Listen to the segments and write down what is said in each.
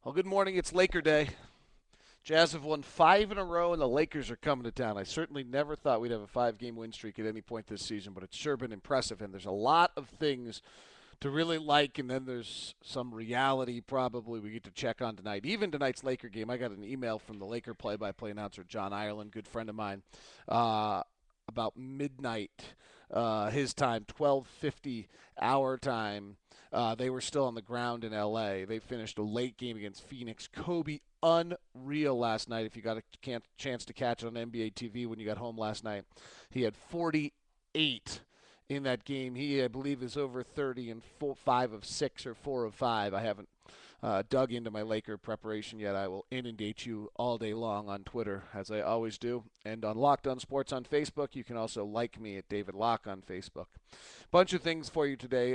Well, good morning. It's Laker Day. Jazz have won five in a row, and the Lakers are coming to town. I certainly never thought we'd have a five-game win streak at any point this season, but it's sure been impressive. And there's a lot of things to really like, and then there's some reality probably we get to check on tonight. Even tonight's Laker game, I got an email from the Laker play-by-play announcer John Ireland, good friend of mine, uh, about midnight his time, 12:50 our time. They were still on the ground in L.A. They finished a late game against Phoenix. Kobe, unreal last night. If you got a chance to catch it on NBA TV when you got home last night, he had 48 in that game. He, I believe, is over 30 and 5 of 6 or 4 of 5. I haven't dug into my Laker preparation yet. I will inundate you all day long on Twitter, as I always do, and on Locked On Sports on Facebook. You can also like me at David Locke on Facebook. Bunch of things for you today.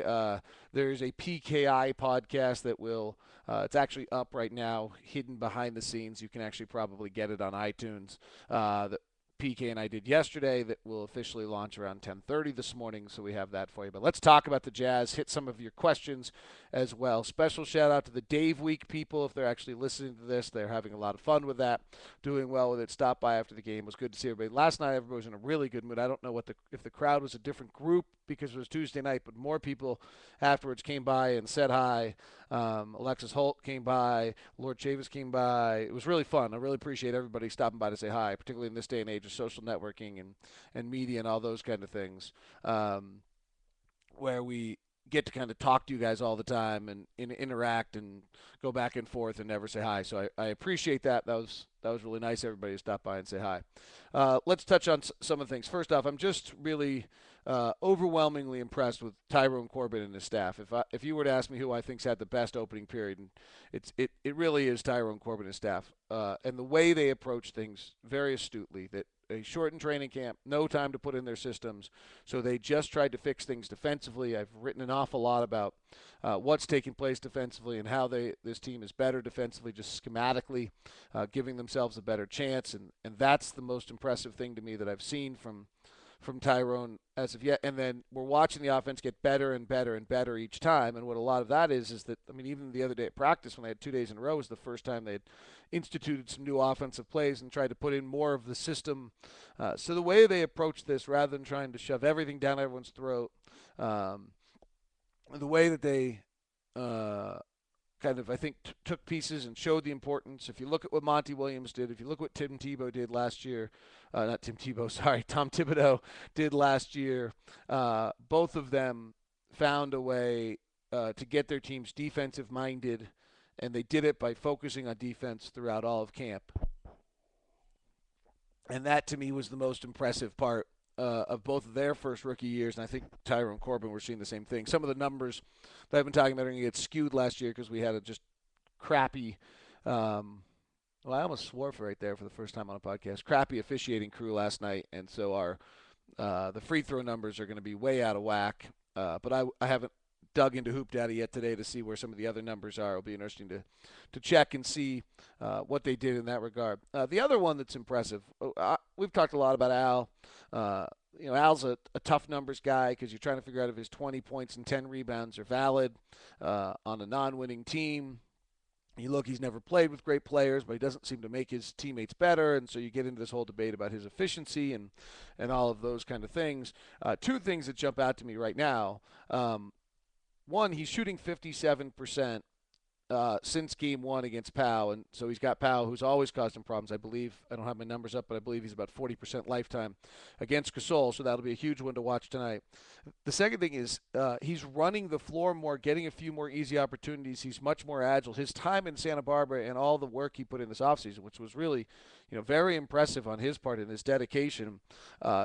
There's a PKI podcast that will. It's actually up right now, hidden behind the scenes. You can actually probably get it on iTunes. The PK and I did yesterday that will officially launch around 10:30 this morning, so we have that for you. But let's talk about the Jazz, hit some of your questions as well. Special shout out to the Dave Week people. If they're actually listening to this, they're having a lot of fun with that, doing well with it. Stop by after the game. It was good to see everybody. Last night, everybody was in a really good mood. I don't know if the crowd was a different group because it was Tuesday night, but more people afterwards came by and said hi. Alexis Holt came by. Lord Chavis came by. It was really fun. I really appreciate everybody stopping by to say hi, particularly in this day and age of social networking and media and all those kind of things, where we get to kind of talk to you guys all the time and interact and go back and forth and never say hi. So I appreciate that. That was really nice. Everybody to stop by and say hi. Let's touch on some of the things. First off, I'm just really overwhelmingly impressed with Tyrone Corbin and his staff. If you were to ask me who I think's had the best opening period, and it really is Tyrone Corbin and his staff, and the way they approach things very astutely. That a shortened training camp, no time to put in their systems, so they just tried to fix things defensively. I've written an awful lot about what's taking place defensively and how this team is better defensively, just schematically, giving themselves a better chance, and that's the most impressive thing to me that I've seen from Tyrone as of yet. And then we're watching the offense get better and better and better each time. And what a lot of that is that, I mean, even the other day at practice when they had 2 days in a row was the first time they had instituted some new offensive plays and tried to put in more of the system. So the way they approach this, rather than trying to shove everything down everyone's throat, um, the way that they kind of, I think, took pieces and showed the importance. If you look at what Monty Williams did, if you look what Tim Tebow did last year, not Tim Tebow, sorry, Tom Thibodeau did last year, both of them found a way to get their teams defensive minded, and they did it by focusing on defense throughout all of camp. And that to me was the most impressive part of both of their first rookie years, and I think Tyrone Corbin, we're seeing the same thing. Some of the numbers that I've been talking about are going to get skewed last year because we had a just crappy. Well, I almost swore for right there for the first time on a podcast. Crappy officiating crew last night, and so our the free throw numbers are going to be way out of whack. But I haven't dug into Hoop Data yet today to see where some of the other numbers are. It'll be interesting to check and see what they did in that regard. The other one that's impressive, we've talked a lot about Al. Al's a tough numbers guy because you're trying to figure out if his 20 points and 10 rebounds are valid on a non-winning team. You look, he's never played with great players, but he doesn't seem to make his teammates better, and so you get into this whole debate about his efficiency and all of those kind of things. Two things that jump out to me right now. One, he's shooting 57% since game one against Powell, and so he's got Powell, who's always caused him problems. I believe, I don't have my numbers up, but I believe he's about 40% lifetime against Gasol, so that'll be a huge one to watch tonight. The second thing is he's running the floor more, getting a few more easy opportunities. He's much more agile. His time in Santa Barbara and all the work he put in this offseason, which was really, very impressive on his part and his dedication,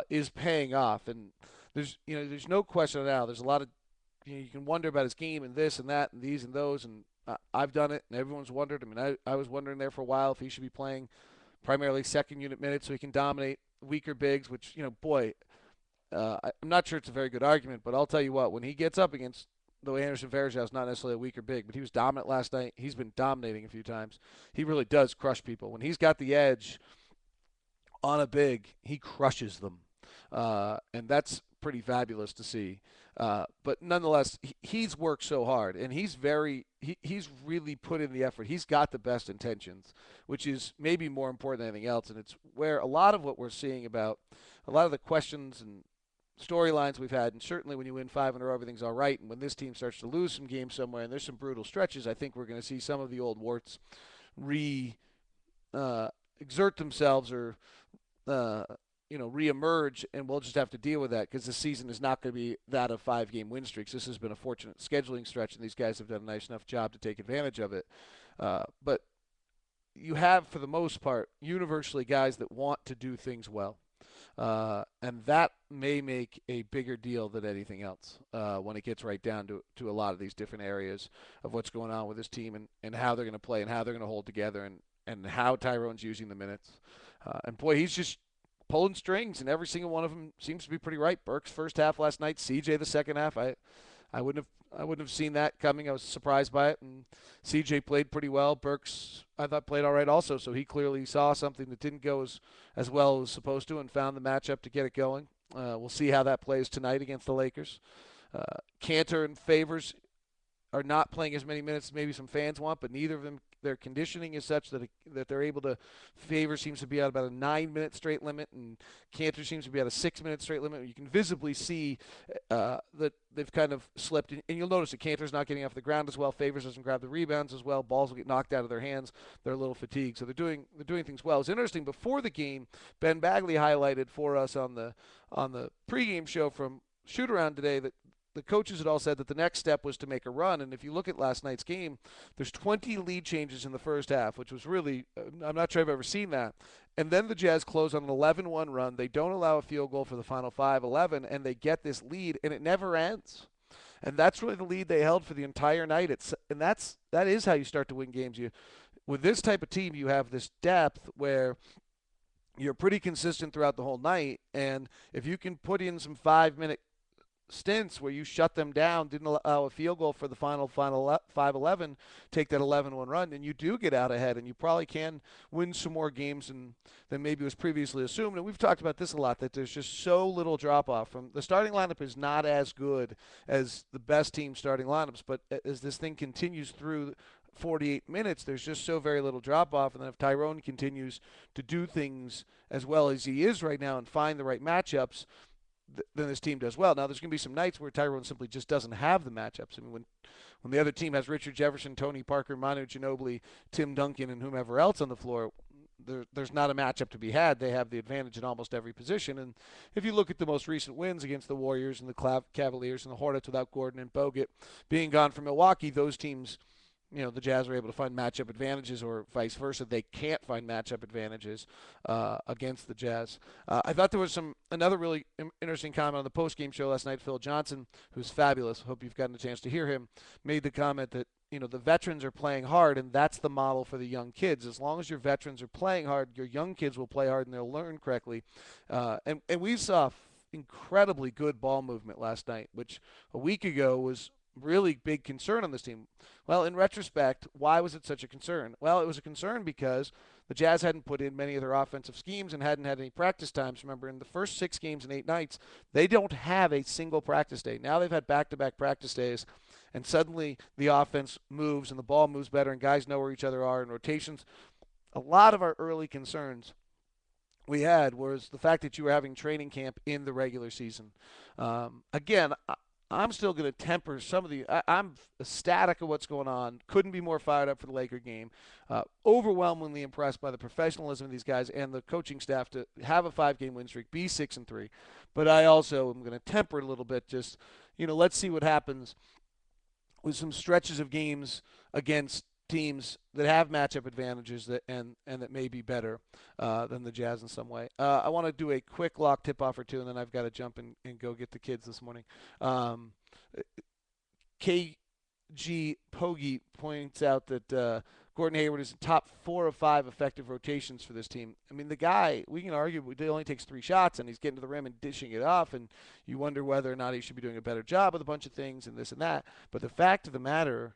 is paying off. And there's no question now. There's a lot of you can wonder about his game and this and that and these and those, and I've done it, and everyone's wondered. I mean, I was wondering there for a while if he should be playing primarily second unit minutes so he can dominate weaker bigs, which, boy, I'm not sure it's a very good argument, but I'll tell you what, when he gets up against, though Anderson Varejao is not necessarily a weaker big, but he was dominant last night. He's been dominating a few times. He really does crush people. When he's got the edge on a big, he crushes them. And that's pretty fabulous to see. But nonetheless, he's worked so hard, and he's very he's really put in the effort. He's got the best intentions, which is maybe more important than anything else. And it's where a lot of what we're seeing about a lot of the questions and storylines we've had, and certainly when you win five in a row, everything's all right. And when this team starts to lose some games somewhere, and there's some brutal stretches, I think we're going to see some of the old warts re uh, exert themselves or uh, reemerge, and we'll just have to deal with that because the season is not going to be that of 5 game win streaks. This has been a fortunate scheduling stretch, and these guys have done a nice enough job to take advantage of it. But you have, for the most part, universally guys that want to do things well. And that may make a bigger deal than anything else when it gets right down to a lot of these different areas of what's going on with this team and how they're going to play and how they're going to hold together and how Tyrone's using the minutes. And boy, he's just pulling strings, and every single one of them seems to be pretty right. Burke's first half last night, CJ the second half. I wouldn't have seen that coming. I was surprised by it, and CJ played pretty well. Burks, I thought, played all right also, so he clearly saw something that didn't go as well as it was supposed to and found the matchup to get it going. We'll see how that plays tonight against the Lakers. Cantor and Favors are not playing as many minutes as maybe some fans want, but neither of them, their conditioning is such that they're able to. Favor seems to be at about a 9-minute straight limit, and Cantor seems to be at a 6-minute straight limit. You can visibly see that they've kind of slipped, and you'll notice that Cantor's not getting off the ground as well. Favors doesn't grab the rebounds as well. Balls will get knocked out of their hands. They're a little fatigued, so they're doing things well. It's interesting. Before the game, Ben Bagley highlighted for us on the pregame show from Shoot Around today that the coaches had all said that the next step was to make a run. And if you look at last night's game, there's 20 lead changes in the first half, which was really, I'm not sure I've ever seen that. And then the Jazz close on an 11-1 run. They don't allow a field goal for the final 5-11, and they get this lead, and it never ends. And that's really the lead they held for the entire night. That is how you start to win games. With this type of team, you have this depth where you're pretty consistent throughout the whole night, and if you can put in some 5-minute stints where you shut them down, didn't allow a field goal for the final 5-11, take that 11-1 run, and you do get out ahead, and you probably can win some more games than maybe was previously assumed. And we've talked about this a lot, that there's just so little drop-off. From the starting lineup is not as good as the best team starting lineups, but as this thing continues through 48 minutes, there's just so very little drop-off. And then if Tyrone continues to do things as well as he is right now and find the right matchups, then this team does well. Now, there's going to be some nights where Tyrone simply just doesn't have the matchups. I mean, when the other team has Richard Jefferson, Tony Parker, Manu Ginobili, Tim Duncan, and whomever else on the floor, there's not a matchup to be had. They have the advantage in almost every position. And if you look at the most recent wins against the Warriors and the Cavaliers and the Hornets without Gordon and Bogut being gone from Milwaukee, those teams, the Jazz are able to find matchup advantages, or vice versa. They can't find matchup advantages against the Jazz. I thought there was another really interesting comment on the postgame show last night. Phil Johnson, who's fabulous, hope you've gotten a chance to hear him, made the comment that the veterans are playing hard, and that's the model for the young kids. As long as your veterans are playing hard, your young kids will play hard and they'll learn correctly. And we saw incredibly good ball movement last night, which a week ago was really big concern on this team. Well, in retrospect, why was it such a concern? Well, it was a concern because the Jazz hadn't put in many of their offensive schemes and hadn't had any practice times. Remember, in the first 6 games and 8 nights, they don't have a single practice day. Now they've had back-to-back practice days, and suddenly the offense moves and the ball moves better and guys know where each other are in rotations. A lot of our early concerns we had was the fact that you were having training camp in the regular season. Again, I'm still going to temper some of the. I'm ecstatic of what's going on. Couldn't be more fired up for the Laker game. Overwhelmingly impressed by the professionalism of these guys and the coaching staff to have a 5-game win streak, be 6-3. But I also am going to temper it a little bit. Just let's see what happens with some stretches of games against teams that have matchup advantages and that may be better than the Jazz in some way. I want to do a quick Locke tip-off or two, and then I've got to jump and go get the kids this morning. KG Pogi points out that Gordon Hayward is in top 4 of 5 effective rotations for this team. I mean, the guy, we can argue he only takes 3 shots, and he's getting to the rim and dishing it off, and you wonder whether or not he should be doing a better job with a bunch of things and this and that. But the fact of the matter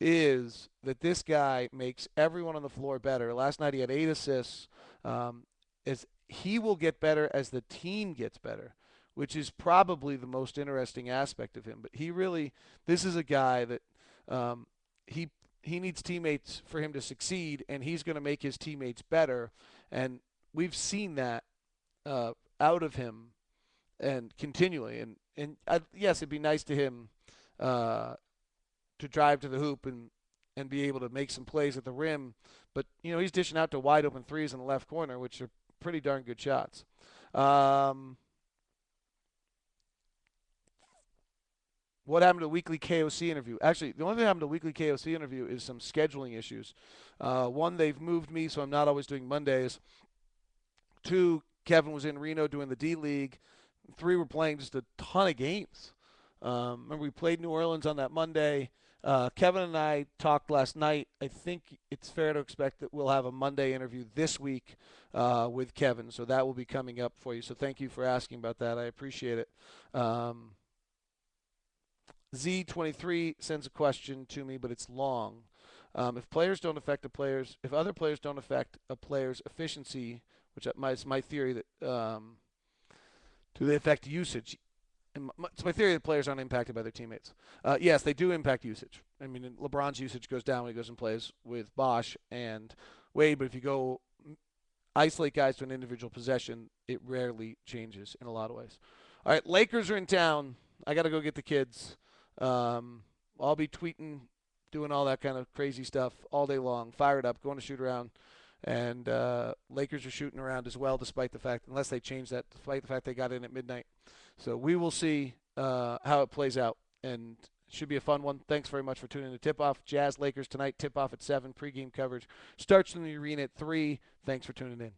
is that this guy makes everyone on the floor better. Last night he had 8 assists. As he will get better as the team gets better, which is probably the most interesting aspect of him. But this is a guy that he he needs teammates for him to succeed, and he's going to make his teammates better. And we've seen that out of him and continually. And yes, it'd be nice to him uh, to drive to the hoop and be able to make some plays at the rim. But he's dishing out to wide open threes in the left corner, which are pretty darn good shots. What happened to the weekly KOC interview? Actually, the only thing that happened to the weekly KOC interview is some scheduling issues. One, they've moved me, so I'm not always doing Mondays. Two, Kevin was in Reno doing the D League. Three, we're playing just a ton of games. Remember, we played New Orleans on that Monday. Kevin and I talked last night. I think it's fair to expect that we'll have a Monday interview this week with Kevin, so that will be coming up for you. So thank you for asking about that. I appreciate it. Z23 sends a question to me, but it's long. If other players don't affect a player's efficiency, which is my theory that do they affect usage? It's my theory that players aren't impacted by their teammates. Yes, they do impact usage. I mean, LeBron's usage goes down when he goes and plays with Bosch and Wade, but if you go isolate guys to an individual possession, it rarely changes in a lot of ways. All right, Lakers are in town. I got to go get the kids. I'll be tweeting, doing all that kind of crazy stuff all day long. Fired up, going to shoot around. And Lakers are shooting around as well, despite the fact, unless they change that, despite the fact they got in at midnight. So we will see how it plays out, and it should be a fun one. Thanks very much for tuning in to Tip-Off. Jazz Lakers tonight, tip-off at 7, pregame coverage. Starts in the arena at 3. Thanks for tuning in.